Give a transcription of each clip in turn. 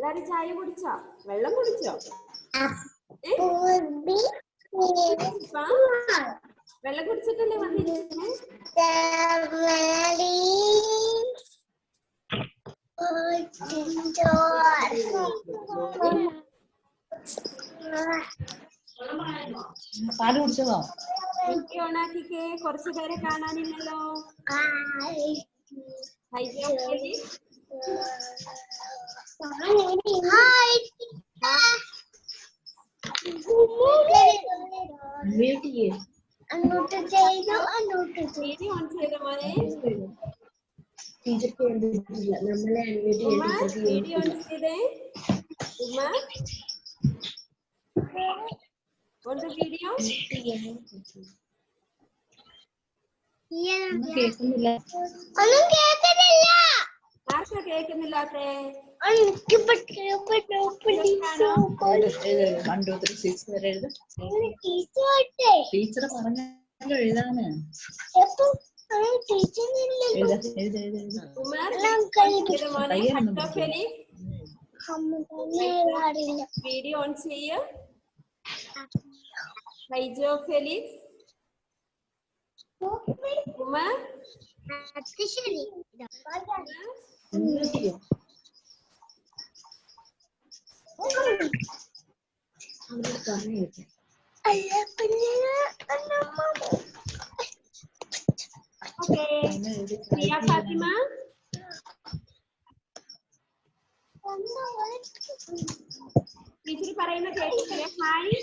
എല്ലാരും ചായ കുടിച്ചോ? വെള്ളം കുടിച്ചോ? വെള്ളം കുടിച്ചിട്ടല്ലേ വന്നിരിക്കുന്നേ? പാല് കുടിച്ചതോ? എനിക്ക് ഓണാക്കിക്കേ, കുറച്ചു പേരെ കാണാനില്ലല്ലോ. ആർക്കാ കേൾക്കുന്നില്ലാത്തേ? ടീച്ചർ പറഞ്ഞല്ലോ എഴുതാന്. വീഡിയോ ഓൺ ചെയ്യ്. ഹൈജോ ഫെലിക്സ്. ഉമർ പ്രിയ ഫാത്തിമ. ടീച്ചർ പറയുന്ന കേട്ടില്ലേ? ഹായ്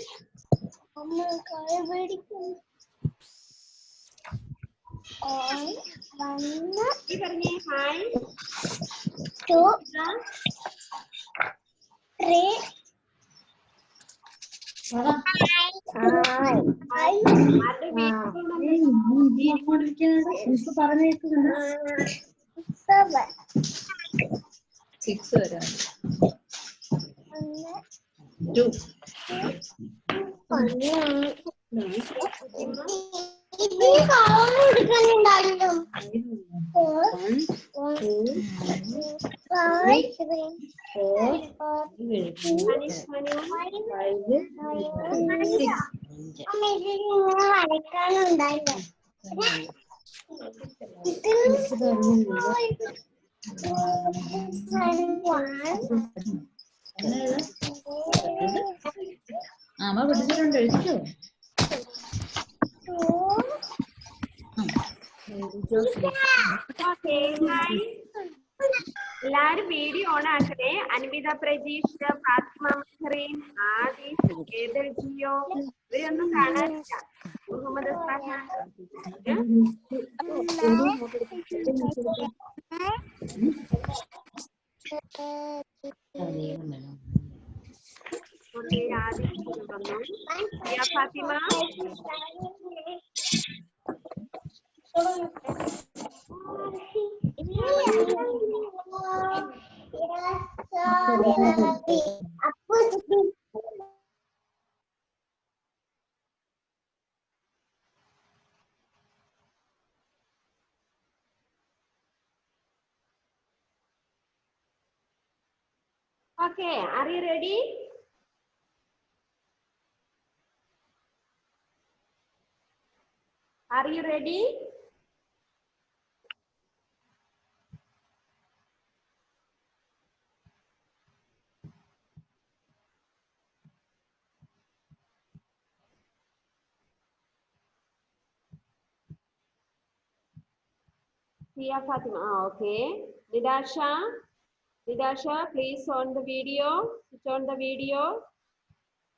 പറഞ്ഞേ. ഹായ് 2 3 6 വരെ 2 അമ്മ പഠിച്ചിട്ടുണ്ട്. എഴുതിച്ചോ? എല്ലാരും video on ആക്കണേ. Anvitha Prajeesh, Fathima Mahreen, Adish, Adel Jio, ഇവരൊന്നും കാണാനില്ല. Muhammad Sahan. Fathima Okay, are you ready? Are you ready? Tia Fatima, okay. Nidasha, please on the video. Switch on the video.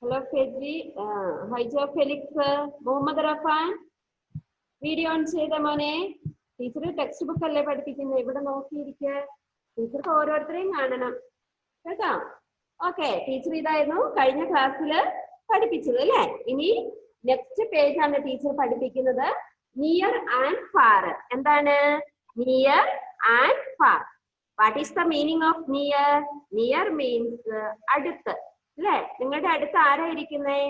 Hello, Fedri. Hi, Joe Felix. Muhammad Rafan. Video on ചെയ്ത മോനെ. Teacher text book അല്ലേ പഠിപ്പിക്കുന്നത്. ഇവിടെ നോക്കിയിരിക്കുക. ടീച്ചർക്ക് ഓരോരുത്തരെയും കാണണം കേട്ടോ. Okay, teacher ഇതായിരുന്നു കഴിഞ്ഞ ക്ലാസ്സിൽ പഠിപ്പിച്ചത് അല്ലേ. ഇനി നെക്സ്റ്റ് പേജ് ആണ് ടീച്ചർ പഠിപ്പിക്കുന്നത്. Near and far. എന്താണ് near and far? What is the meaning of near? Near means അടുത്ത് അല്ലേ. നിങ്ങളുടെ അടുത്ത് ആരാ ഇരിക്കുന്നേ?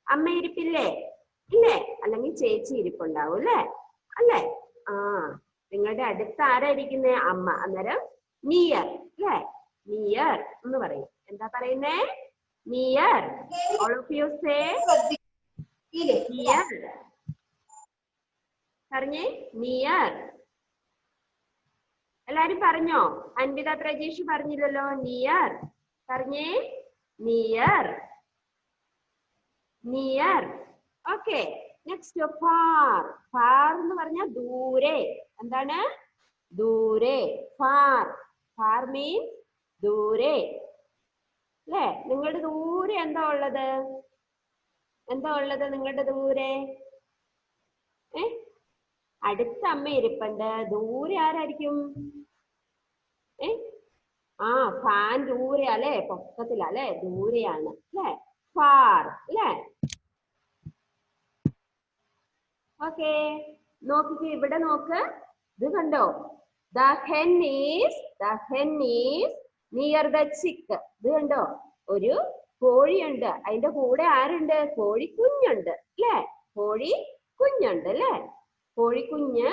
അമ്മ ഇരിപ്പില്ലേ? ഇല്ലേ? അല്ലെങ്കിൽ ചേച്ചി ഇരിപ്പുണ്ടാവും അല്ലേ? അല്ലേ? നിങ്ങളുടെ അടുത്ത് ആരാ ഇരിക്കുന്നേ? അമ്മ. അന്നേരം നിയർ അല്ലേ. നിയർ എന്ന് പറയും. എന്താ പറയുന്നേ? Near. All of you say near. പറഞ്ഞേ നിയർ. എല്ലാരും പറഞ്ഞോ? അൻവിത പ്രജീഷ് പറഞ്ഞില്ലല്ലോ. നിയർ പറഞ്ഞേ. Near. Near. Okay. Next far. Far എന്ന് പറഞ്ഞാൽ ദൂരെ. എന്താണ്? ദൂരെ. ഫാർ. ഫാർ മീൻസ് ദൂരെ. അല്ലേ? നിങ്ങളുടെ ദൂരെ എന്താ ഉള്ളത്? എന്താ ഉള്ളത് നിങ്ങളുടെ ദൂരെ? അടുത്ത അമ്മ ഇരിപ്പുണ്ട്. ദൂരെ ആരായിരിക്കും? ഫാൻ ദൂരെ അല്ലെ? പൊക്കത്തിലല്ലേ? ദൂരെയാണ് അല്ലെ? ഫാർ അല്ലെ? ഓക്കെ. നോക്കിക്കേ, ഇവിടെ നോക്ക്. ഇത് കണ്ടോ? The hen is near the chick. ഇത് കണ്ടോ? ഒരു കോഴിയുണ്ട്. അതിന്റെ കൂടെ ആരുണ്ട്? കോഴിക്കുഞ്ഞുണ്ട് അല്ലേ? കോഴി കുഞ്ഞുണ്ട് അല്ലേ? കോഴിക്കുഞ്ഞ്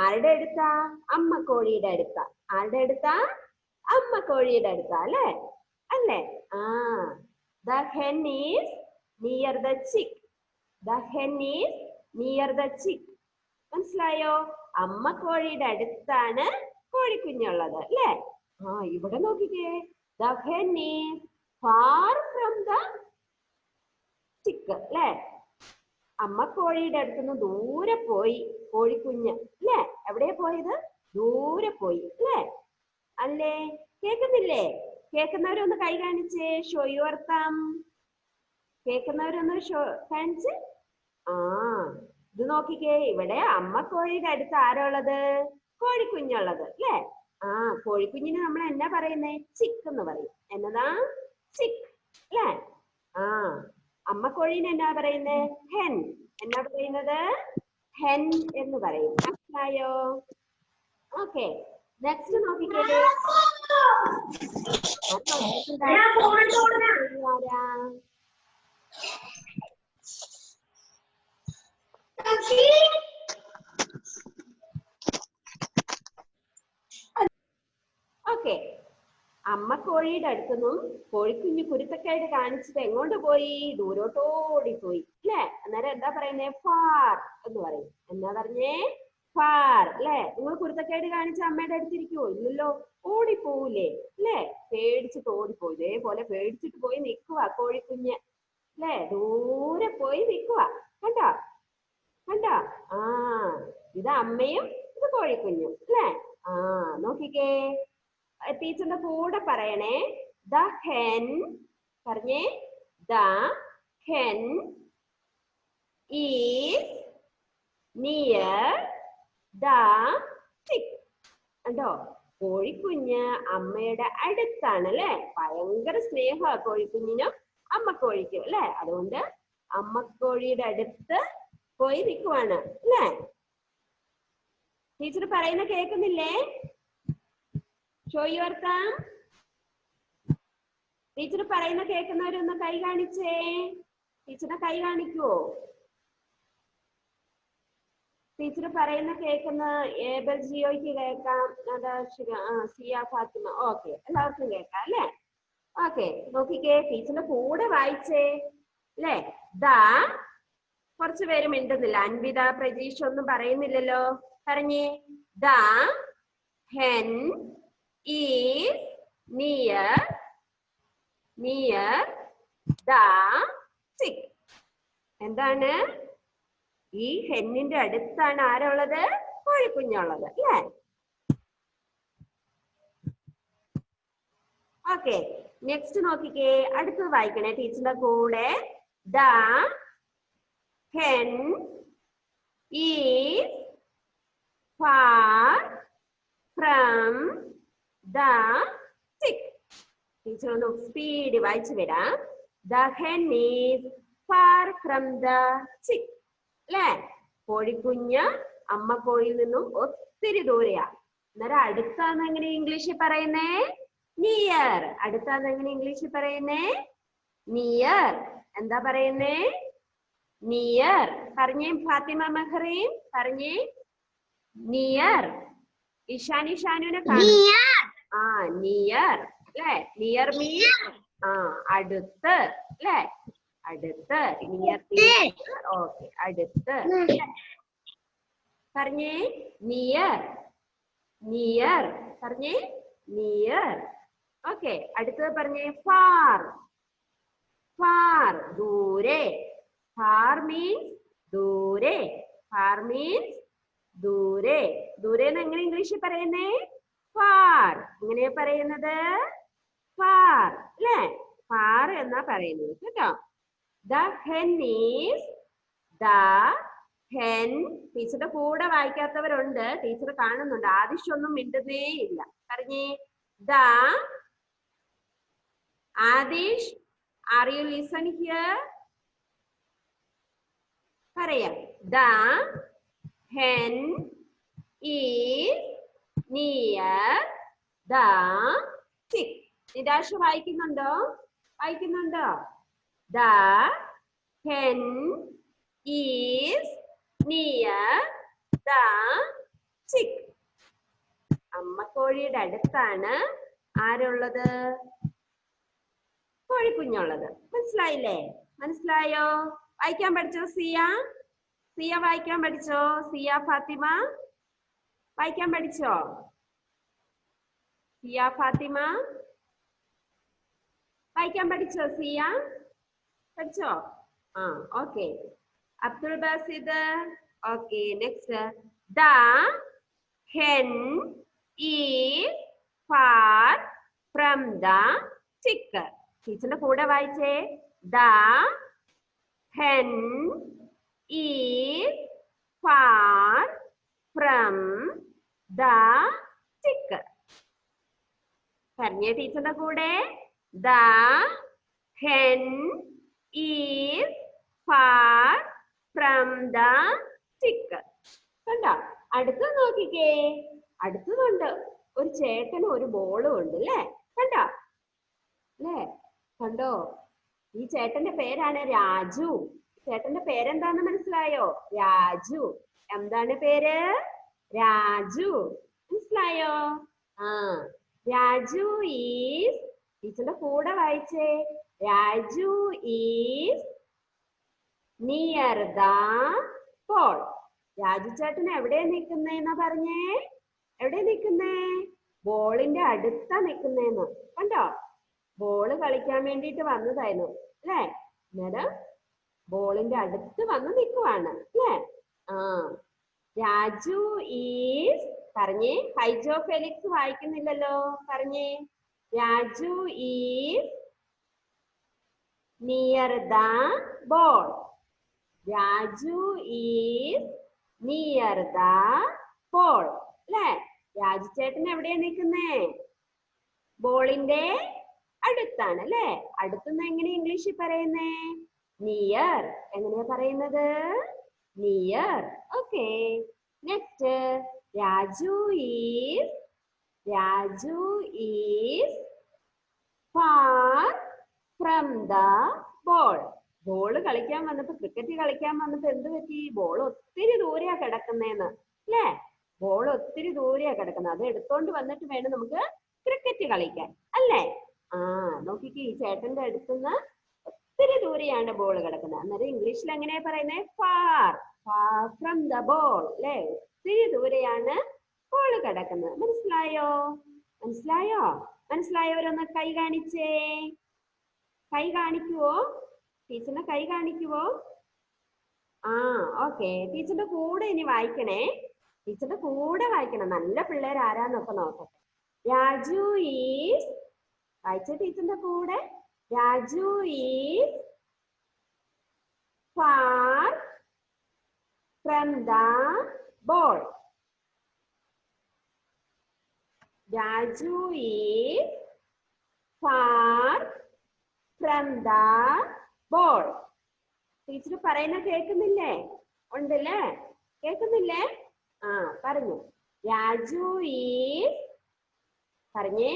ആരുടെ അടുത്താ? അമ്മ കോഴിയുടെ അടുത്താ. ആരുടെ അടുത്താ? അമ്മ കോഴിയുടെ അടുത്താ അല്ലേ? അല്ലേ? The hen is near the chick. The hen is near the chick. മനസ്സിലായോ? അമ്മ കോഴിയുടെ അടുത്താണ് കോഴിക്കുഞ്ഞുള്ളത് അല്ലേ? ഇവിടെ നോക്കിക്കേ. The hen is far from the chick അല്ലേ? അമ്മ കോഴിയുടെ അടുത്തുനിന്ന് ദൂരെ പോയി കോഴിക്കുഞ്ഞ് അല്ലേ? എവിടെയാ പോയത്? ദൂരെ പോയി അല്ലേ? അല്ലേ? കേൾക്കുന്നില്ലേ? കേൾക്കുന്നവരൊന്ന് കൈ കാണിച്ചേ. ഷോ യുവർ തം. കേൾക്കുന്നവരൊന്ന് കാണിച്ച്. ഇത് നോക്കിക്കേ. ഇവിടെ അമ്മ കോഴിയുടെ അടുത്ത് ആരുള്ളത്? കോഴിക്കുഞ്ഞുള്ളത് അല്ലേ? കോഴിക്കുഞ്ഞിന് നമ്മൾ എന്നാ പറയുന്നേ? ചിക്ക് എന്ന് പറയും. എന്നതാ? ചിക്ക് അല്ലേ? അമ്മ കോഴീനെ എന്നാ പറയുന്നേ? ഹെൻ. എന്നാ പറയുന്നത്? ഹെൻ എന്ന് പറയും. മനസ്സിലായോ? ഓക്കെ. നെക്സ്റ്റ് നോക്കിക്കേ. ഓക്കെ. അമ്മ കോഴിയുടെ അടുത്തുനിന്നും കോഴിക്കുഞ്ഞ് കുരുത്തക്കേട് കാണിച്ചിട്ട് എങ്ങോട്ട് പോയി? ദൂരോട്ടോടി പോയി അല്ലേ? അന്നേരം എന്താ പറയുന്നേ? ഫാർ എന്ന് പറയും. എന്നാ പറഞ്ഞേ? ഫാർ അല്ലേ? നിങ്ങൾ കുരുത്തക്കേട് കാണിച്ച അമ്മയുടെ അടുത്തിരിക്കുവോ? ഇല്ലല്ലോ. ഓടിപ്പോവൂലേ അല്ലേ? പേടിച്ചിട്ട് ഓടിപ്പോയി. ഇതേപോലെ പേടിച്ചിട്ട് പോയി നിൽക്കുക കോഴിക്കുഞ്ഞ് അല്ലേ? ദൂരെ പോയി നിൽക്കുക. കണ്ടോ? കണ്ടോ? ഇത് അമ്മയും ഇത് കോഴിക്കുഞ്ഞും അല്ലേ? നോക്കിക്കേ. ടീച്ചറിന്റെ കൂടെ പറയണേ. The hen. പറഞ്ഞേ. The hen is near the chick. കണ്ടോ? കോഴിക്കുഞ്ഞ് അമ്മയുടെ അടുത്താണ് അല്ലേ? ഭയങ്കര സ്നേഹമാണ് കോഴിക്കുഞ്ഞിനും അമ്മ കോഴിക്കും അല്ലേ? അതുകൊണ്ട് അമ്മ കോഴിയുടെ അടുത്ത് പോയി നിൽക്കുവാണ് അല്ലേ? ടീച്ചർ പറയുന്ന കേൾക്കുന്നില്ലേ? ഷോ യുവർ തം. ടീച്ചർ പറയുന്ന കേൾക്കുന്നവരൊന്ന് കൈ കാണിച്ചേ. ടീച്ചറിനെ കൈ കാണിക്കുവോ? ടീച്ചർ പറയുന്ന കേൾക്കുന്ന ഏബൽ ജിയോയ്ക്ക് കേൾക്കാം. സിയ ഫാത്തിമ. ഓക്കെ. എല്ലാവർക്കും കേൾക്കാം അല്ലേ? ഓക്കെ. നോക്കിക്കേ. ടീച്ചറിന്റെ കൂടെ വായിച്ചേ അല്ലേ? കുറച്ചു പേര് മിണ്ടുന്നില്ല. അൻവിത പ്രജീഷ് ഒന്നും പറയുന്നില്ലല്ലോ. പറഞ്ഞേ. The hen is near the chick. എന്താണ്? ഈ ഹെന്നിന്റെ അടുത്താണ് ആരുള്ളത്? കോഴിക്കുഞ്ഞുള്ളത് അല്ലേ? ഓക്കെ. നെക്സ്റ്റ് നോക്കിക്കേ. അടുത്തത് വായിക്കണേ ടീച്ചറിന്റെ കൂടെ. The hen is far from the chick. Teacher ഒന്ന് സ്പീഡ് വായിച്ചു വരാം. The hen is far from the chick. അല്ലേ? കോഴിക്കുഞ്ഞ് അമ്മ കോഴിയിൽ നിന്നും ഒത്തിരി ദൂരെയാ. അന്നേരം അടുത്താന്ന് എങ്ങനെ ഇംഗ്ലീഷിൽ പറയുന്നേ? നിയർ. അടുത്താന്ന് എങ്ങനെ ഇംഗ്ലീഷിൽ പറയുന്നേ? നിയർ. എന്താ പറയുന്നേ? നിയർ. പറഞ്ഞേ ഫാത്തിമ മഹറീൻ. പറഞ്ഞേ നിയർ. ഇഷാനി ഷാനുവിനെ നിയർ അല്ലേ? നിയർ മീൻസ് അടുത്ത് അല്ലേ? അടുത്ത്. നിയർ. ഓക്കെ, അടുത്ത്. പറഞ്ഞേ നിയർ. നിയർ. പറഞ്ഞേ നിയർ. ഓക്കെ, അടുത്തത് പറഞ്ഞേ ഫാർ. ഫാർ, ദൂരെ. ഫാർ മീൻസ് ദൂരെ. ഫാർ മീൻസ് ദൂരെ. ദൂരെ എന്ന് എങ്ങനെ ഇംഗ്ലീഷിൽ പറയുന്നേ? ഫാർ. എങ്ങനെയാ പറയുന്നത്? ഫാർ അല്ലേ? ഫാർ എന്നാ പറയുന്നത് കേട്ടോ. The hen is. The hen. ടീച്ചറുടെ കൂടെ വായിക്കാത്തവരുണ്ട്, ടീച്ചർ കാണുന്നുണ്ട്. ആദിഷൊന്നും മിണ്ടുന്നേ ഇല്ല. പറഞ്ഞേ the. Adish, are you listen here? പറയാം. The hen is near the chick. Nidash വായിക്കുന്നുണ്ടോ? വായിക്കുന്നുണ്ടോ? The hen is near the chick. അമ്മക്കോഴിയുടെ അടുത്താണ് ആരുള്ളത്? കോഴിക്കുഞ്ഞുള്ളത്. മനസ്സിലായില്ലേ? മനസ്സിലായോ? വായിക്കാൻ പഠിച്ചോ സിയ? സിയ വായിക്കാൻ പഠിച്ചോ? സിയ ഫാത്തിമ വായിക്കാൻ പഠിച്ചോ? സിയ ഫാത്തിമ വായിക്കാൻ പഠിച്ചോ? സിയ പഠിച്ചോ? Okay. Abdul Basid. Okay, next. The hen is far from the chick. ടീച്ചറിന്റെ കൂടെ വായിച്ചേ. The hen is far from the chick. പറഞ്ഞേ ടീച്ചറിന്റെ കൂടെ. The hen is far from the chick. കണ്ടോ? അടുത്ത് നോക്കിക്കേ. അടുത്തതുണ്ട്. ഒരു ചേട്ടനും ഒരു ബോളും ഉണ്ട് അല്ലേ? കണ്ടോ? അല്ലേ? കണ്ടോ? ഈ ചേട്ടന്റെ പേരാണ് രാജു. ചേട്ടന്റെ പേരെന്താന്ന് മനസ്സിലായോ? രാജു. എന്താണ് പേര്? രാജു. മനസ്സിലായോ? രാജു ഈസ്. ടീച്ചറിന്റെ കൂടെ വായിച്ചേ. Raju is near the pole. Raju ചേട്ടൻ എവിടെയാ നിൽക്കുന്നേന്നാ പറഞ്ഞേ? എവിടെ നിൽക്കുന്നേ? ബോളിന്റെ അടുത്താ നിൽക്കുന്നേന്ന്. കണ്ടോ? ബോള് കളിക്കാൻ വേണ്ടിയിട്ട് വന്നതായിരുന്നു അല്ലേ? അന്നേരം ബോളിന്റെ അടുത്ത് വന്ന് നിൽക്കുവാണ് അല്ലേ? രാജു ഈസ്. പറഞ്ഞേ. ഹൈജോ ഫെലിക്സ് വായിക്കുന്നില്ലല്ലോ. പറഞ്ഞേ. Raju is near the ball. Raju is near the ball അല്ലേ? രാജു ചേട്ടൻ എവിടെയാ നിൽക്കുന്നേ? ബോളിന്റെ അടുത്താണ് അല്ലേ? അടുത്തുനിന്ന് എങ്ങനെ ഇംഗ്ലീഷിൽ പറയുന്നേ? നിയർ. എങ്ങനെയാ പറയുന്നത്? Near. Okay, next. Raju is. Raju is far from the ball. Ball കളിക്കാൻ വന്നപ്പോ, ക്രിക്കറ്റ് കളിക്കാൻ വന്നപ്പോ എന്ത് പറ്റി? ബോൾ ഒത്തിരി ദൂരെയാ കിടക്കുന്നേന്ന് അല്ലേ? ബോൾ ഒത്തിരി ദൂരെയാ കിടക്കുന്നത്. അത് എടുത്തോണ്ട് വന്നിട്ട് വേണം നമുക്ക് ക്രിക്കറ്റ് കളിക്കാൻ അല്ലേ? നോക്കിക്കേ, ഈ ചേട്ടന്റെ അടുത്തുനിന്ന് ഒത്തിരി ദൂരെയാണ് ബോൾ കിടക്കുന്നത്. അന്നേരം ഇംഗ്ലീഷിൽ എങ്ങനെയാ പറയുന്നത്? Far. Far from the ball അല്ലേ? ഒത്തിരി ദൂരെയാണ് ബോൾ കിടക്കുന്നത്. മനസ്സിലായോ? മനസ്സിലായോ? മനസ്സിലായവരൊന്ന് കൈ കാണിച്ചേ. കൈ കാണിക്കുവോ? ടീച്ചറിന്റെ കൈ കാണിക്കുവോ? ഓക്കെ. ടീച്ചറിന്റെ കൂടെ ഇനി വായിക്കണേ. ടീച്ചറിന്റെ കൂടെ വായിക്കണം. നല്ല പിള്ളേർ ആരാന്നൊക്കെ നോക്കട്ടെ. രാജു ഈസ്. വായിച്ച ടീച്ചറിന്റെ കൂടെ. Raju is far from the ball. Raju is far from the ball. Teacher പറയുന്ന കേൾക്കുന്നില്ലേ? ഉണ്ടല്ലേ? കേൾക്കുന്നില്ലേ? പറഞ്ഞു. രാജു ഈസ്. പറഞ്ഞേ.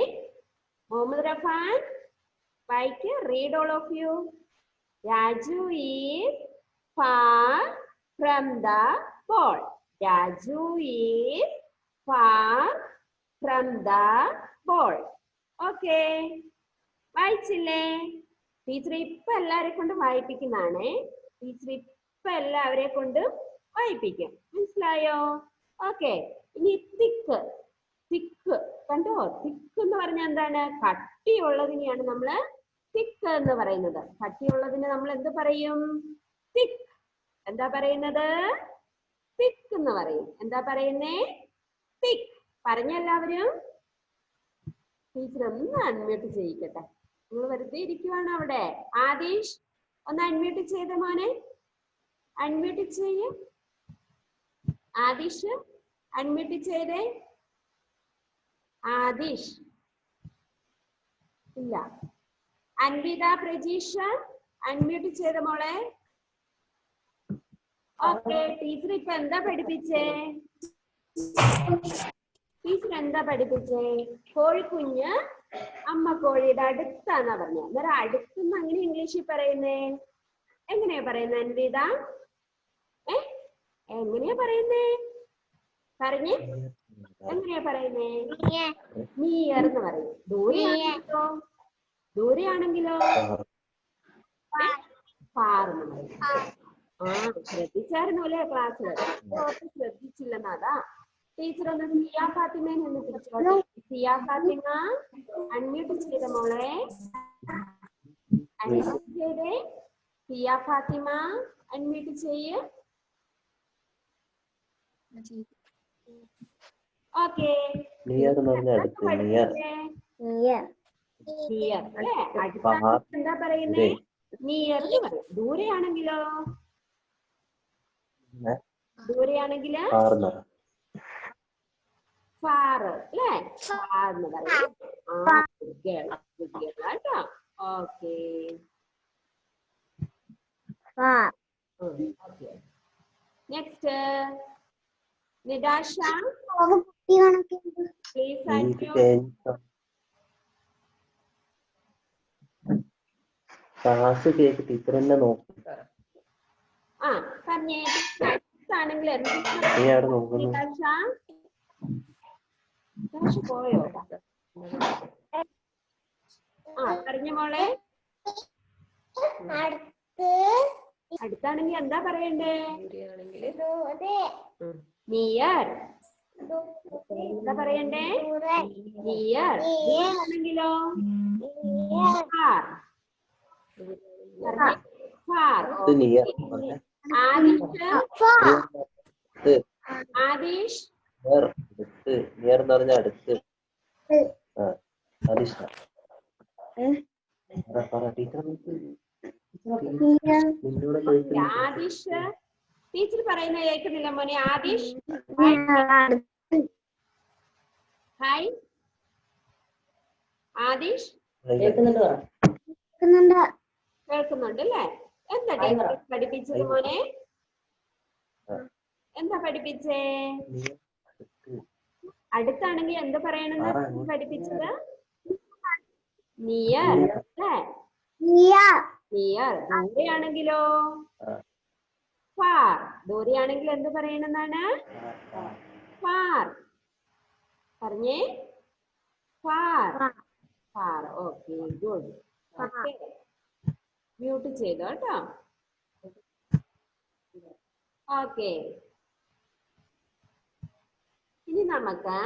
മുഹമ്മദ് റഫാൻ വായിക്ക്. Read all of you. Raju is far from the ball. Raju is far from the ball. Okay. വായിച്ചില്ലേ? ടീച്ചർ ഇപ്പൊ എല്ലാരെ കൊണ്ട് വായിപ്പിക്കുന്നതാണേ. ടീച്ചർ ഇപ്പൊ എല്ലാവരെ കൊണ്ട് വായിപ്പിക്കും. മനസ്സിലായോ? ഓക്കെ. ഇനി തിക്ക്. തിക്ക് കണ്ടോ? തിക്ക് എന്ന് പറഞ്ഞാൽ എന്താണ്? കട്ടിയുള്ളതിനെയാണ് നമ്മള് തിക്ക് എന്ന് പറയുന്നത്. കട്ടിയുള്ളതിന് നമ്മൾ എന്ത് പറയും? തിക്ക്. എന്താ പറയുന്നത്? തിക്ക് എന്ന് പറയും. എന്താ പറയുന്നേ? തിക്ക്. പറഞ്ഞെല്ലാവരും. ടീച്ചർ ഒന്ന് അൺമ്യൂട്ട് ചെയ്യിക്കട്ടെ. നിങ്ങൾ വെറുതെ ഇരിക്കുവാണ് അവിടെ. ആദിഷ് ഒന്ന് അൺമ്യൂട്ട് ചെയ്ത മോനെ. അൺമ്യൂട്ട് ചെയ്യ. ആദിഷ് അൺമ്യൂട്ട് ചെയ്തേ. ആദിഷ് ഇല്ല. അൻവിത പ്രജീഷ അൺമ്യൂട്ട് ചെയ്ത മോളെ. ഓക്കെ. ടീച്ചർ ഇപ്പൊ എന്താ പഠിപ്പിച്ചേ? ടീച്ചർ എന്താ പഠിപ്പിച്ചേ? കോഴിക്കുഞ്ഞ് അമ്മ കോഴിയുടെ അടുത്താന്നാ പറഞ്ഞത്. അന്നേരം അടുത്തെന്ന് അങ്ങനെ ഇംഗ്ലീഷിൽ പറയുന്നേ? എങ്ങനെയാ പറയുന്നത് അൻവിത? എങ്ങനെയാ പറയുന്നേ? പറഞ്ഞേ. എങ്ങനെയാ പറയുന്നേ? നിയർ എന്ന് പറയും. ദൂരെയാണെങ്കിലോ? ദൂരെയാണെങ്കിലോ? ഫാർ എന്ന് പറയും. ശ്രദ്ധിച്ചായിരുന്നു അല്ലേ ക്ലാസ്സില്? ശ്രദ്ധിച്ചില്ലെന്നതാ. ടീച്ചർ ഒന്ന് സിയ ഫാത്തിമേനെ ഒന്ന് വിളിച്ചോട്ടെ. സിയ ഫാത്തിമ അൺമ്യൂട്ട് ചെയ്ത മോളെ. അൺമ്യൂട്ട് ചെയ്തേ. സിയ ഫാത്തിമ അൺമ്യൂട്ട് ചെയ്യ്. ഓക്കെ. എന്താ പറയുന്നേ? നിയർ എന്ന് പറയും. ദൂരെയാണെങ്കിലോ? ദൂരെയാണെങ്കില് ഫാർ അല്ലേ? ഫാർ എന്ന് പറയും. കേട്ടോ. Okay. Next Nidasha please unmute. Class കേക്ക് ടീച്ചർ തന്നെ നോക്കും. പറഞ്ഞേ. ആണെങ്കിൽ പോയോ? പറഞ്ഞ മോളെ. അടുത്താണെങ്കിൽ എന്താ പറയണ്ടേ? നിയർ. എന്താ പറയണ്ടേ? നിയർ. ആണെങ്കിലോ? ഫാർ. ഫാർ. ആദിഷ് നിയർ എന്ന് പറഞ്ഞ അടുത്ത്. ആദിഷ് ടീച്ചർ പറയുന്ന കേൾക്കുന്നില്ല മോനെ. ആദിഷ് ഹായ്. ആദിഷ് കേൾക്കുന്നുണ്ട് അല്ലേ? എന്താ ടീച്ചർ പഠിപ്പിച്ചത് മോനെ? എന്താ പഠിപ്പിച്ചേ? അടുത്താണെങ്കിൽ എന്ത് പറയണമെന്ന് പഠിപ്പിച്ചത്? നിയർ അല്ലേ? നിയർ. ദൂരെയാണെങ്കിലോ? ഫാർ. ദൂരെയാണെങ്കിൽ എന്ത് പറയണമെന്നാണ്? ഫാർ. പറഞ്ഞേ. Far. Far. Okay. Good. Okay. Mute ചെയ്തോ കേട്ടോ. ഓക്കെ. ഇനി നമുക്ക്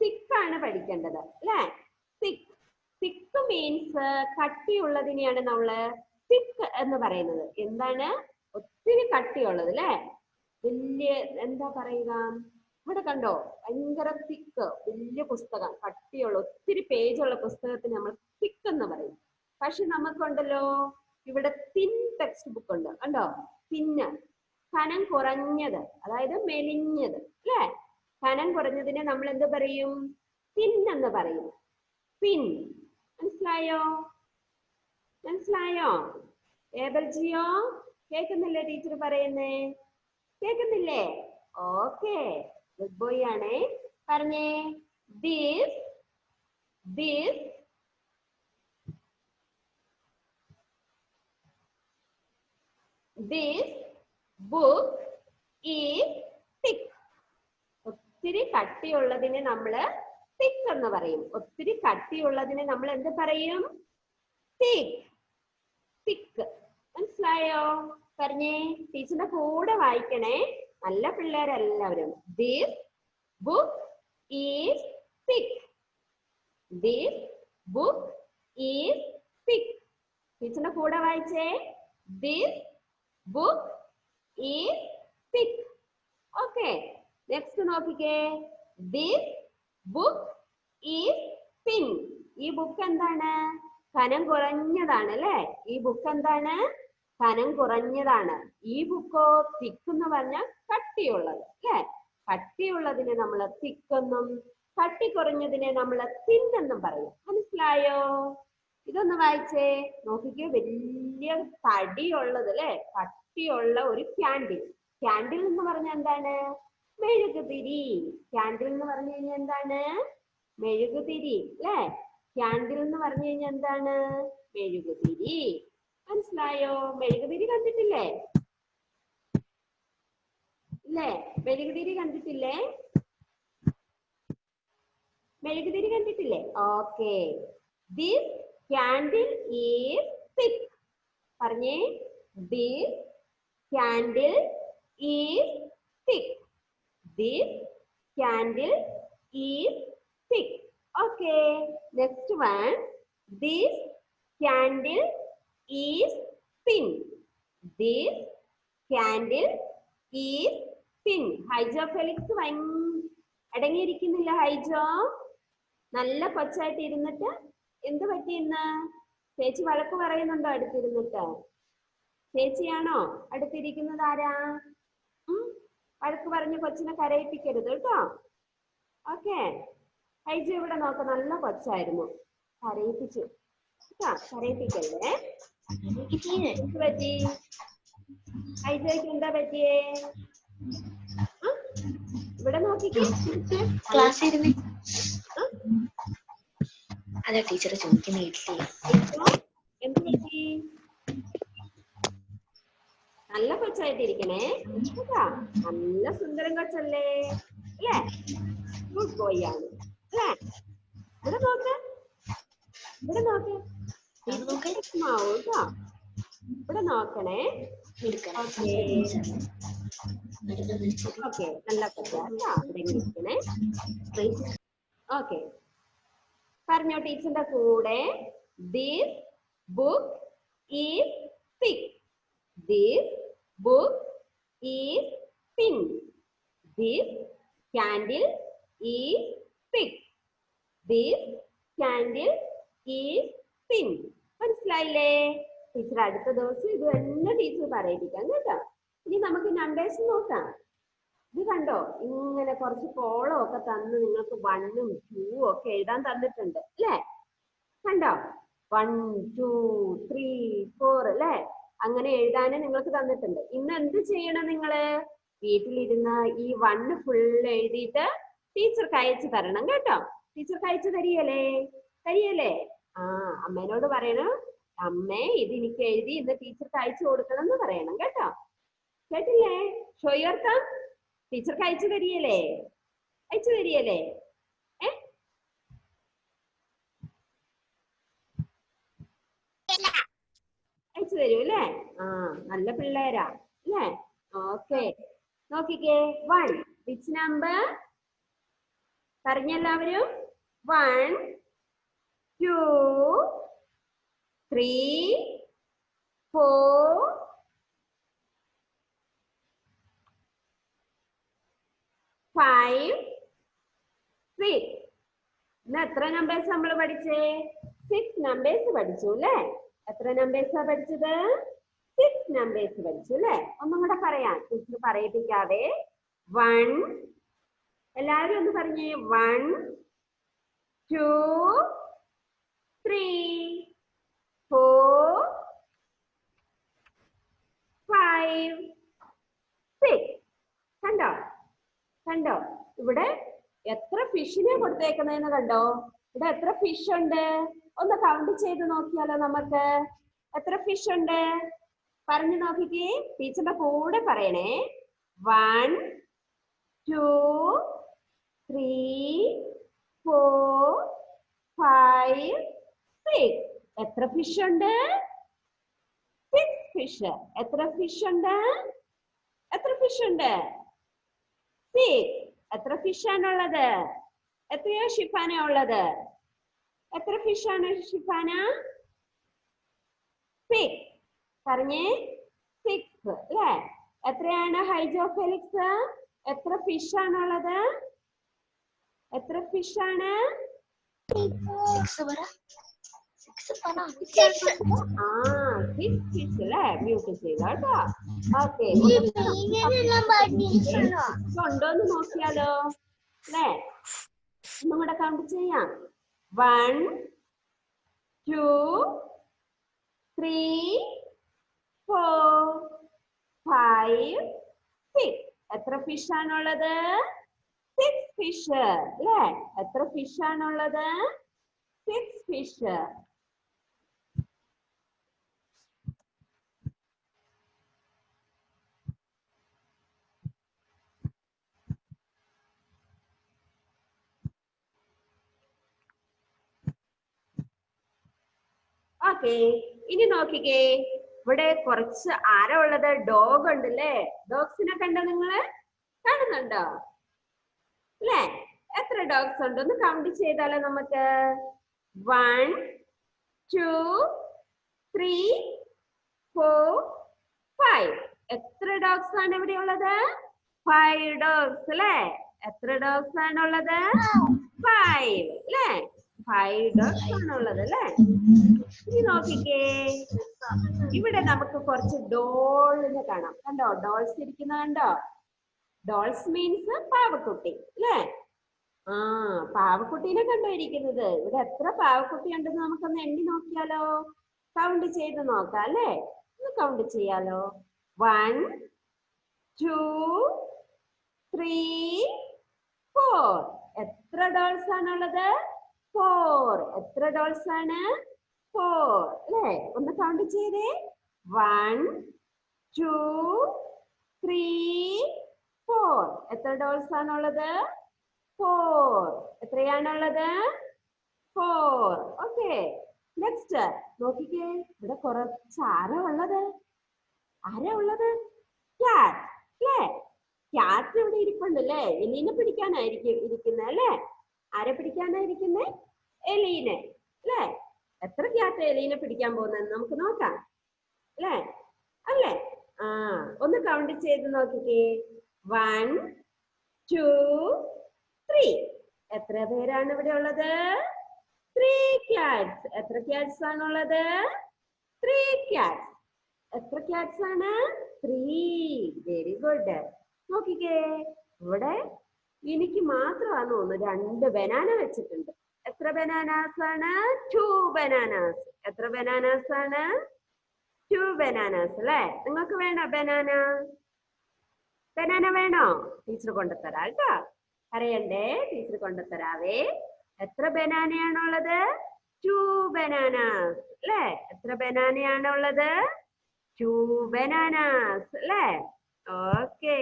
തിക്കാണ് പഠിക്കേണ്ടത് അല്ലേ? തിക്ക്. തിക്ക് മീൻസ് കട്ടിയുള്ളതിനെയാണ് നമ്മള് തിക്ക് എന്ന് പറയുന്നത്. എന്താണ്? ഒത്തിരി കട്ടിയുള്ളത് അല്ലേ? വലിയ എന്താ പറയുക? ഇവിടെ കണ്ടോ? ഭയങ്കര തിക്ക്. വലിയ പുസ്തകം, കട്ടിയുള്ള ഒത്തിരി പേജുള്ള പുസ്തകത്തിന് നമ്മൾ തിക്ക് എന്ന് പറയും. പക്ഷെ നമുക്കുണ്ടല്ലോ ഇവിടെ തിൻ ടെക്സ്റ്റ് ബുക്ക് ഉണ്ട്. കണ്ടോ? തിന്ന്. കനം കുറഞ്ഞത്, അതായത് മെലിഞ്ഞത് അല്ലേ? കനം കുറഞ്ഞതിനെ നമ്മൾ എന്ത് പറയും? തിൻ എന്ന് പറയും. പിൻ. മനസ്സിലായോ? മനസ്സിലായോ? ഏബൽജിയോ കേൾക്കുന്നില്ലേ ടീച്ചർ പറയുന്നേ? കേൾക്കുന്നില്ലേ? ഓക്കെ. ഗുഡ് ബോയ് ആണേ. പറഞ്ഞേ. This book is thick. ഒത്തിരി കട്ടിയുള്ളതിനെ നമ്മള് തിക്ക് എന്ന് പറയും. ഒത്തിരി കട്ടിയുള്ളതിനെ നമ്മൾ എന്ത് പറയും? thick. Thick. മനസ്സിലായോ? പറഞ്ഞേ, ടീച്ചറിന്റെ കൂടെ വായിക്കണേ, നല്ല പിള്ളേരെല്ലാവരും. This book is thick. This book is thick. ടീച്ചറിന്റെ കൂടെ വായിച്ചേ. This book is thick. Okay. Next നോക്കിക്കേ. This book is thin. ഈ ബുക്ക് എന്താണ്? കനം കുറഞ്ഞതാണ് അല്ലേ? ഈ ബുക്ക് എന്താണ്? കനം കുറഞ്ഞതാണ്. ഈ ബുക്കോ തിക്ക് എന്ന് പറഞ്ഞാൽ കട്ടിയുള്ളത് അല്ലേ? കട്ടിയുള്ളതിനെ നമ്മൾ തിക്കെന്നും കട്ടി കുറഞ്ഞതിനെ നമ്മൾ തിൻ എന്നും പറയും. മനസ്സിലായോ? ഇതൊന്ന് വായിച്ചേ. നോക്കിക്കേ, വലിയ തടിയുള്ളത് അല്ലെ, കട്ടിയുള്ള ഒരു ക്യാൻഡിൽ. ക്യാൻഡിൽ എന്ന് പറഞ്ഞാൽ എന്താണ്? മെഴുകുതിരി. ക്യാൻഡിൽ എന്ന് പറഞ്ഞു കഴിഞ്ഞാൽ എന്താണ്? മെഴുകുതിരി അല്ലെ? ക്യാൻഡിൽ എന്ന് പറഞ്ഞു കഴിഞ്ഞാൽ എന്താണ്? മെഴുകുതിരി. മനസ്സിലായോ? മെഴുകുതിരി കണ്ടിട്ടില്ലേ? ഇല്ലേ? മെഴുകുതിരി കണ്ടിട്ടില്ലേ? മെഴുകുതിരി കണ്ടിട്ടില്ലേ? Okay. This candle is thick. പറഞ്ഞേ, this candle is thick. This candle is thick. Okay. Next one. This candle is thin. This candle is thin. Haijo Felix അടങ്ങിയിരിക്കുന്നില്ല. ഹൈജോ നല്ല കൊച്ചായിട്ട് ഇരുന്നിട്ട് എന്ത് പറ്റിയെന്ന് ചേച്ചി വഴക്ക് പറയുന്നുണ്ടോ? അടുത്തിരുന്നിട്ട് ചേച്ചിയാണോ അടുത്തിരിക്കുന്നത്? ആരാ? വഴക്ക് പറഞ്ഞ് കൊച്ചിനെ കരയിപ്പിക്കരുത് കേട്ടോ. ഓക്കെ. ഹൈജു ഇവിടെ നോക്ക, നല്ല കൊച്ചായിരുന്നു, കരയിപ്പിച്ചു കേട്ടോ. കരയിപ്പിക്കല്ലേ. എന്ത് പറ്റി? ഹൈജയ്ക്ക് എന്താ പറ്റിയേ? ഇവിടെ നോക്കിക്കേ. അതെ ടീച്ചർ ചോദിക്കുന്ന എന്ത് പറ്റി? നല്ല കൊച്ചായിട്ടിരിക്കണേ കേട്ടാ. നല്ല സുന്ദരം കൊച്ചല്ലേ അല്ലേ? ഗുഡ് ബോയ് ആണ് അല്ലേ? ഇവിടെ നോക്ക്, ഇവിടെ നോക്ക്. മാവൂ കേട്ടോ. ഇവിടെ നോക്കണേ. ഓക്കെ, നല്ല കൊച്ചാ കേട്ടോ. ഇവിടെ ഇരിക്കണേ. ഓക്കെ, പറഞ്ഞോ ടീച്ചറിന്റെ കൂടെ. This book is thick. This book is thin. This candle is thick. This candle is thin. മനസ്സിലായില്ലേ? ടീച്ചർ അടുത്ത ദിവസം ഇത് തന്നെ ടീച്ചർ പറയിപ്പിക്കാം കേട്ടോ. ഇനി നമുക്ക് നമ്പേഴ്സ് നോക്കാം. ഇത് കണ്ടോ, ഇങ്ങനെ കുറച്ച് കോളം ഒക്കെ തന്ന് നിങ്ങൾക്ക് 1ഉം 2ഉം ഒക്കെ എഴുതാൻ തന്നിട്ടുണ്ട് അല്ലേ? കണ്ടോ, 1 2 3 4 അല്ലേ? അങ്ങനെ എഴുതാനും നിങ്ങൾക്ക് തന്നിട്ടുണ്ട്. ഇന്ന് എന്ത് ചെയ്യണം? നിങ്ങള് വീട്ടിലിരുന്ന് ഈ 1 ഫുൾ എഴുതിയിട്ട് ടീച്ചർക്ക് അയച്ചു തരണം കേട്ടോ. ടീച്ചർക്ക് അയച്ചു തരികയല്ലേ? ആ, അമ്മേനോട് പറയണം, അമ്മേ ഇത് എനിക്ക് എഴുതി ഇന്ന് ടീച്ചർക്ക് അയച്ചു കൊടുക്കണം എന്ന് പറയണം കേട്ടോ. കേട്ടില്ലേ? ഷോ യുവർ തം. ടീച്ചർക്ക് അയച്ചു തരികയല്ലേ? അയച്ചു തരികയല്ലേ? അയച്ചു തരൂ അല്ലേ? ആ, നല്ല പിള്ളേരാ അല്ലേ? ഓക്കെ, നോക്കിക്കേ. 1 വിച്ച് നമ്പർ പറഞ്ഞെല്ലാവരും? 1 2 3 4 5 6. ഇന്ന് എത്ര നമ്പേഴ്സ് നമ്മൾ പഠിച്ചേ? 6 നമ്പേഴ്സ് പഠിച്ചു അല്ലേ? എത്ര നമ്പേഴ്സാ പഠിച്ചത്? 6 നമ്പേഴ്സ് പഠിച്ചു അല്ലേ? ഒന്നും കൂടെ പറയാം, ടീച്ചർ പറയിപ്പിക്കാതെ. 1, എല്ലാവരും ഒന്ന് പറഞ്ഞേ. 1 2 3 4 5 6. കണ്ടോ ഇവിടെ എത്ര ഫിഷിനെ കൊടുത്തേക്കുന്നതെന്ന് കണ്ടോ? ഇവിടെ എത്ര ഫിഷ് ഉണ്ട്? ഒന്ന് കൗണ്ട് ചെയ്ത് നോക്കിയാലോ നമുക്ക്? എത്ര ഫിഷ് ഉണ്ട്? പറഞ്ഞു നോക്കിക്കേ. ടീച്ചറിന്റെ കൂടെ പറയണേ. 1 2 3 4 5 6. എത്ര ഫിഷ് ഉണ്ട്? 6 ഫിഷ്. എത്ര ഫിഷ് ഉണ്ട്? എത്ര ഫിഷ് ഉണ്ട്? 6. എത്ര ഫിഷ് ആണുള്ളത്? എത്രയോ ഷിഫാന ഉള്ളത്? എത്ര ഫിഷ് ആണ് ഷിഫാന? 6. പറഞ്ഞേ 6 അല്ലേ? എത്രയാണ് ഹൈജോ ഫെലിക്സ്? എത്ര ഫിഷ് ആണുള്ളത്? എത്ര ഫിഷ് ആണ്? 6 ഫിഷ് അല്ലേ? മ്യൂട്ട് ചെയ്തോ. ഓക്കെ, ഉണ്ടോന്ന് നോക്കിയാലോ അല്ലേ? ഒന്നും കൂടെ കൗണ്ട് ചെയ്യാം. 1 2 3 4 5 6. എത്ര ഫിഷ് ആണുള്ളത്? 6 ഫിഷ് അല്ലേ? എത്ര ഫിഷ് ആണുള്ളത്? 6 ഫിഷ്. ഓക്കെ, ഇനി നോക്കിക്കേ, ഇവിടെ കുറച്ച് ആരാ ഉള്ളത്? ഡോഗ് ഉണ്ടല്ലേ? ഡോഗ്സിനെ കണ്ടോ നിങ്ങള്? കാണുന്നുണ്ടോ അല്ലേ? എത്ര ഡോഗ്സ് ഉണ്ട്? ഒന്ന് കൗണ്ട് ചെയ്താലോ നമുക്ക്? 1 2 3 4 5. എത്ര ഡോഗ്സ് ആണ് ഇവിടെ ഉള്ളത്? 5 ഡോഗ്സ് അല്ലേ? എത്ര ഡോഗ്സ് ആണുള്ളത്? 5 അല്ലേ? 5 ഡോഗ്സ് ആണുള്ളത് അല്ലേ? ഇനി നോക്കിക്കേ, ഇവിടെ നമുക്ക് കുറച്ച് ഡോളിനെ കാണാം. കണ്ടോ? ഡോൾസ് ഇരിക്കുന്ന കണ്ടോ? ഡോൾസ് മീൻസ് പാവക്കുട്ടി അല്ലേ? പാവക്കുട്ടീനെ കണ്ടോ ഇരിക്കുന്നത്? ഇവിടെ എത്ര പാവക്കുട്ടി ഉണ്ടെന്ന് നമുക്കൊന്ന് എണ്ണി നോക്കിയാലോ? കൗണ്ട് ചെയ്ത് നോക്കാം അല്ലേ? ഒന്ന് കൗണ്ട് ചെയ്യാലോ. 1 2 3 4. എത്ര ഡോൾസ് ആണുള്ളത്? 4. എത്ര ഡോൾസ് ആണ്? 4 അല്ലേ? ഒന്ന് കൗണ്ട് ചെയ്തേ. 1 2 3 4. എത്ര ഡോൾസ് ആണുള്ളത്? 4. എത്രയാണുള്ളത്? 4. ഓക്കെ, നെക്സ്റ്റ് നോക്കിക്കേ, ഇവിടെ കുറച്ച് ആരാ ഉള്ളത്? ആരാ ഉള്ളത്? ക്യാറ്റ് അല്ലേ? ക്യാറ്റ് ഇവിടെ ഇരിപ്പുണ്ട് അല്ലേ? എലീനെ പിടിക്കാനായിരിക്കും ഇരിക്കുന്നത് അല്ലേ? ആരെ പിടിക്കാനായിരിക്കുന്നേ? എലീനെ അല്ലേ? എത്ര ക്യാറ്റ് എലീനെ പിടിക്കാൻ പോകുന്നത് നമുക്ക് നോക്കാം അല്ലേ? അല്ലേ? ഒന്ന് കൗണ്ട് ചെയ്ത് നോക്കിക്കേ. 1 2 3. എത്ര പേരാണ് ഇവിടെ ഉള്ളത്? 3 cats. എത്ര ക്യാറ്റ്സ് ആണുള്ളത്? 3 cats. എത്ര ക്യാറ്റ്സ് ആണ്? 3. Very good. നോക്കിക്കേ, ഇവിടെ എനിക്ക് മാത്രമാണ് തോന്നുന്നു 2 ബനാന വെച്ചിട്ടുണ്ട്. എത്ര ബനാനാസ് ആണ്? 2 ബനാനാസ്. എത്ര ബനാനാസ് ആണ്? 2 ബനാനാസ് അല്ലേ? നിങ്ങൾക്ക് വേണോ ബനാന? ബനാന വേണോ? ടീച്ചർ കൊണ്ടുതരാം കേട്ടോ. അറിയണ്ടേ? ടീച്ചർ കൊണ്ടുതരാവേ. എത്ര ബനാനയാണുള്ളത്? 2 ബനാനാസ് അല്ലേ? എത്ര ബനാനയാണുള്ളത്? 2 ബനാനാസ് അല്ലേ? Okay,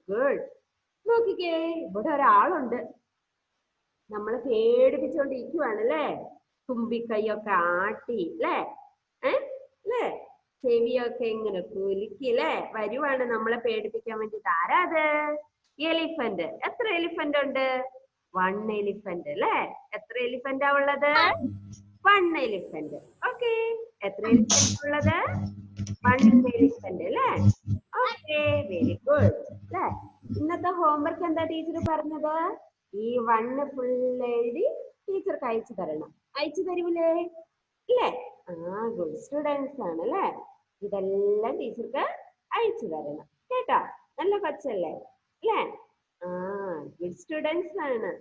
good. നോക്കിക്കേ, ഇവിടെ ഒരാളുണ്ട്. നമ്മളെ പേടിപ്പിച്ചോണ്ടിരിക്കുവാണ് അല്ലേ? തുമ്പിക്കൈയൊക്കെ ആട്ടി അല്ലേ? അല്ലേ? ചെവിയൊക്കെ ഇങ്ങനെ കുലുക്കി അല്ലേ? വരുവാണ് നമ്മളെ പേടിപ്പിക്കാൻ വേണ്ടിട്ട്. ആരാ അത്? എലിഫന്റ്. എത്ര എലിഫന്റ് ഉണ്ട്? 1 എലിഫന്റ് അല്ലേ? എത്ര എലിഫന്റാ ഉള്ളത്? 1 എലിഫന്റ്. ഓക്കെ, എത്ര എലിഫന്റ് ഉള്ളത്? 1 എലിഫന്റ് അല്ലേ? ഓക്കെ, വെരി ഗുഡ് അല്ലേ? ഇന്നത്തെ ഹോംവർക്ക് എന്താ ടീച്ചർ പറഞ്ഞത്? ഈ 1 ഫുൾ എഴുതി ടീച്ചർക്ക് അയച്ചു തരണം. അയച്ചു തരൂലേ? ഇല്ലേ? ഗുഡ് സ്റ്റുഡൻസ് ആണ് അല്ലേ? ഇതെല്ലാം ടീച്ചർക്ക് അയച്ചു തരണം കേട്ടോ. നല്ല കൊച്ചല്ലേ അല്ലേ? ഗുഡ് സ്റ്റുഡൻസ് ആണ്.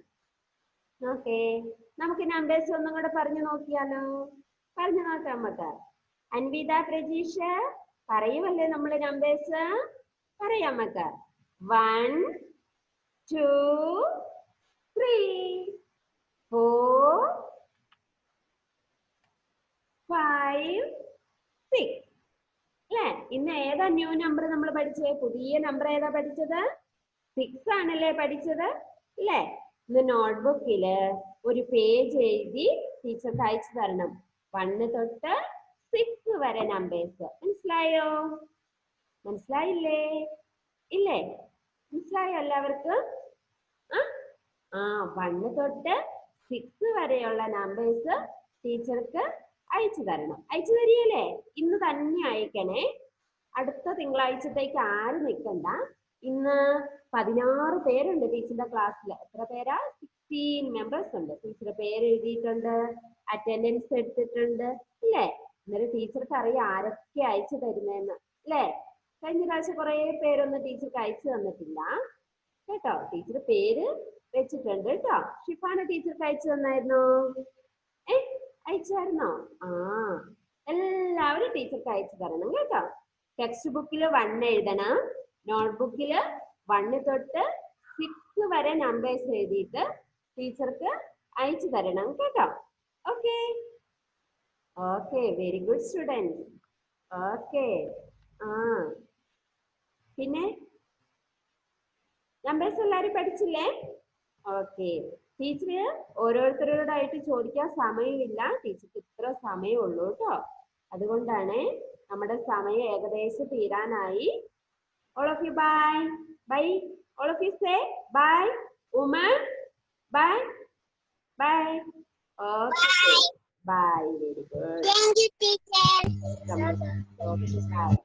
ഓക്കെ, നമുക്ക് നമ്പേഴ്സ് ഒന്നും കൂടെ പറഞ്ഞു നോക്കിയാലോ? പറഞ്ഞു നോക്കാം നമുക്ക്. അൻവിത, പ്രജീഷ് പറയുമല്ലേ നമ്മള് നമ്പേഴ്സ്? പറയാം നമുക്ക്. 1 2 3 4 5 6 അല്ലേ? ഇന്ന് ഏതാ ന്യൂ നമ്പർ നമ്മൾ പഠിച്ചത്? പുതിയ നമ്പർ ഏതാ പഠിച്ചത്? 6 ആണല്ലേ പഠിച്ചത് അല്ലേ? ഇന്ന് നോട്ട്ബുക്കില് ഒരു പേജ് എഴുതി ടീച്ചർക്ക് അയച്ചു തരണം. 1 തൊട്ട് 6 വരെ നമ്പേഴ്സ്. മനസ്സിലായോ? മനസ്സിലായില്ലേ? ഇല്ലേ? മനസ്സിലായോ എല്ലാവർക്കും? 1 തൊട്ട് 6 വരെയുള്ള നമ്പേഴ്സ് ടീച്ചർക്ക് അയച്ചു തരണം. അയച്ചു തരികയല്ലേ? ഇന്ന് തന്നെ അയക്കണേ. അടുത്ത തിങ്കളാഴ്ചത്തേക്ക് ആരും നിൽക്കണ്ട. ഇന്ന് 16 പേരുണ്ട് ടീച്ചറിന്റെ ക്ലാസ്സിൽ. എത്ര പേരാ? 16 മെമ്പേഴ്സ് ഉണ്ട്. ടീച്ചർ പേര് എഴുതിയിട്ടുണ്ട്, അറ്റൻഡൻസ് എടുത്തിട്ടുണ്ട്, ഇല്ലേ? അന്നേരം ടീച്ചർക്ക് അറിയാം ആരൊക്കെ അയച്ചു തരുന്നതെന്ന്, അല്ലേ? കഴിഞ്ഞ പ്രാവശ്യം കുറെ പേരൊന്നും ടീച്ചർക്ക് അയച്ചു തന്നിട്ടില്ല കേട്ടോ. ടീച്ചർ പേര് വെച്ചിട്ടുണ്ട് കേട്ടോ. ഷിഫാന ടീച്ചർക്ക് അയച്ചു തന്നായിരുന്നോ? അയച്ചായിരുന്നോ? എല്ലാവരും ടീച്ചർക്ക് അയച്ചു തരണം കേട്ടോ. ടെക്സ്റ്റ് ബുക്കിൽ 1 എഴുതണം. നോട്ട്ബുക്കിൽ 1 തൊട്ട് 6 വരെ നമ്പേഴ്സ് എഴുതിയിട്ട് ടീച്ചർക്ക് അയച്ചു തരണം കേട്ടോ. Okay okay, very good students. Okay. പിന്നെ നമ്പേഴ്സ് എല്ലാവരും പഠിച്ചില്ലേ? ഓക്കെ. ടീച്ചർ ഓരോരുത്തരോടായിട്ട് ചോദിക്കാൻ സമയമില്ല. ടീച്ചർക്ക് ഇത്ര സമയമുള്ളൂ കേട്ടോ. അതുകൊണ്ടാണ് നമ്മുടെ സമയം ഏകദേശം തീരാനായി. All of you, bye. Bye. All of you say bye. Woman, bye. Bye. Okay. Bye. Very good. Thank you, teacher. Okay, bye.